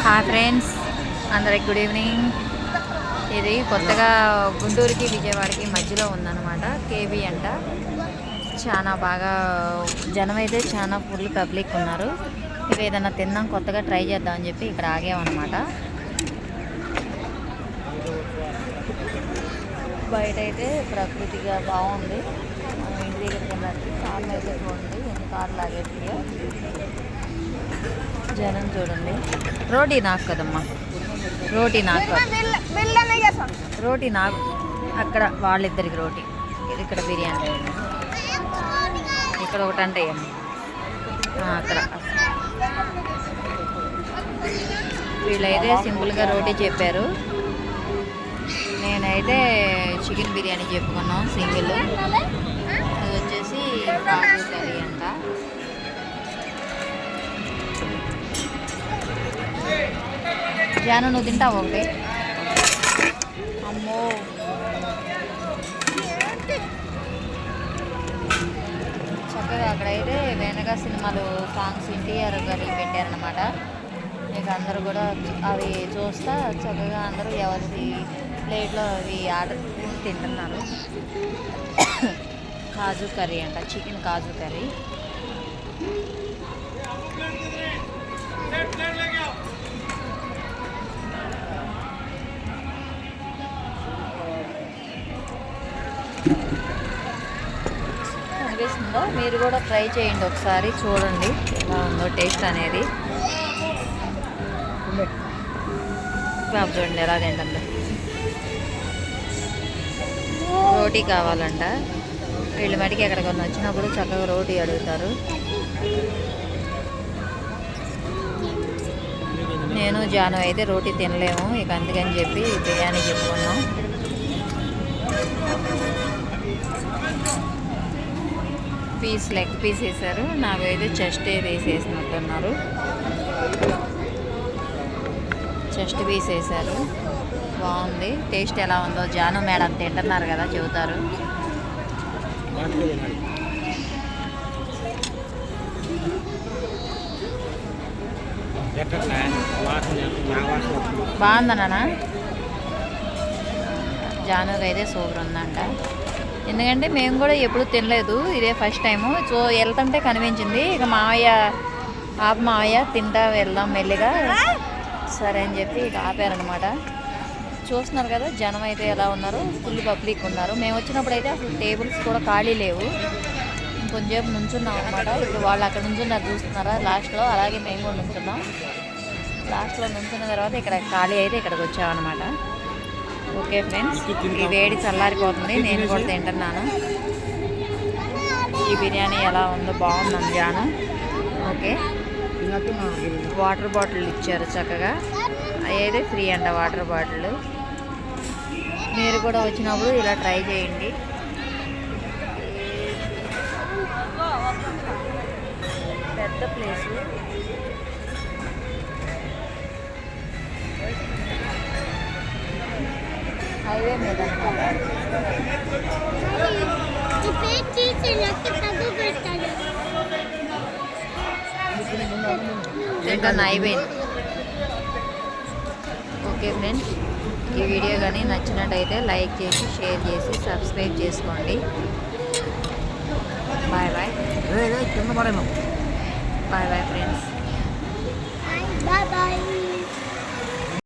Hi friends, అందరికి good evening. ఇది కొత్తగా గుంటూరుకి విజయవాడకి మధ్యలో ఉందన్నమాట. కేబీ అంట. చాలా బాగా జనం అయితే చాలా ఫుల్ పబ్లిక్ ఉన్నారు. ఇవి ఏదైనా తిన్నాం కొత్తగా ట్రై చేద్దామని చెప్పి ఇక్కడ ఆగామన్నమాట. బయట అయితే ప్రకృతిగా బాగుంది. ఇంటి దగ్గరికి వెళ్ళడానికి కార్లు అయితే చూడండి, ఎన్ని కార్లు ఆగేటియో. జనం చూడండి. రోటీ నాకు కదమ్మా, రోటీ నాకు రోటీ నాకు. అక్కడ వాళ్ళిద్దరికి రోటీ, ఇక్కడ బిర్యానీ, ఇక్కడ ఒకటి అంటే అక్కడ. వీళ్ళైతే సింపుల్గా రోటీ చెప్పారు. నేనైతే చికెన్ బిర్యానీ చెప్పుకున్నాం సింగిల్. అది వచ్చేసి కాజు కర్రీ అంట. జాను నువ్వు తింటావు ఒకటి? అమ్మో, చక్కగా అక్కడైతే వెనక సినిమాలు సాంగ్స్ ఎన్టీఆర్ గారు పెట్టారనమాట. ఇక అందరూ కూడా అవి చూస్తా చక్కగా అందరూ ఎవరి ప్లేట్లో అవి ఆర్డర్ తింటున్నారు. కాజు కర్రీ అంట, చికెన్ కాజు కర్రీ. కనిపిస్తుందో? మీరు కూడా ట్రై చేయండి ఒకసారి, చూడండి ఎలా ఉందో టేస్ట్ అనేది. బాబు చూడండి ఎలా తింటుందో. రోటీ కావాలంట. వీళ్ళు మటుకి ఎక్కడికి వచ్చినప్పుడు చక్కగా రోటీ అడుగుతారు. నేను జాను అయితే రోటీ తినలేము, ఇక అందుకని చెప్పి బిర్యానీ చెప్పుకున్నాం. లెగ్ పీస్ వేసారు, నాకైతే చెస్ట్ వేసేసినట్టున్నారు. చెస్ట్ పీస్ వేసారు, బాగుంది. టేస్ట్ ఎలా ఉందో జాను మేడం తింటున్నారు కదా, చెబుతారు. బాగుందన్నా? జానుకి అయితే సూపర్ ఉందంట. ఎందుకంటే మేము కూడా ఎప్పుడు తినలేదు, ఇదే ఫస్ట్ టైము. సో వెళ్తుంటే కనిపించింది. ఇక మావయ్య తింటా వెళ్దాం మెల్లిగా, సరే అని చెప్పి ఇక ఆపారనమాట. చూస్తున్నారు కదా జనం అయితే ఎలా ఉన్నారు, ఫుల్ పబ్లిక్ ఉన్నారు. మేము వచ్చినప్పుడు అయితే అసలు టేబుల్స్ కూడా ఖాళీ లేవు. ఇంకొంచెంసేపు నుంచున్నాం అనమాట. ఇప్పుడు వాళ్ళు అక్కడ నుంచున్నారు చూస్తున్నారా లాస్ట్లో, అలాగే మేము కూడా నుంచున్నాం. లాస్ట్లో నుంచున్న తర్వాత ఇక్కడ ఖాళీ అయితే ఇక్కడికి వచ్చామన్నమాట. ఓకే ఫ్రెండ్స్, ఈ వేడి చల్లారిపోతుంది, నేను కూడా తింటున్నాను. ఈ బిర్యానీ ఎలా ఉందో బాగుంది జాను. ఓకే, వాటర్ బాటిల్ ఇచ్చారు చక్కగా, అయితే ఫ్రీ అంట వాటర్ బాటిల్. మీరు కూడా వచ్చినప్పుడు ఇలా ట్రై చేయండి. పెద్ద ప్లేసు, హైవే మీద అయిపోయింది. ఓకే ఫ్రెండ్స్, ఈ వీడియో కానీ నచ్చినట్టయితే లైక్ చేసి, షేర్ చేసి, సబ్స్క్రైబ్ చేసుకోండి. Bye bye. Bye bye friends.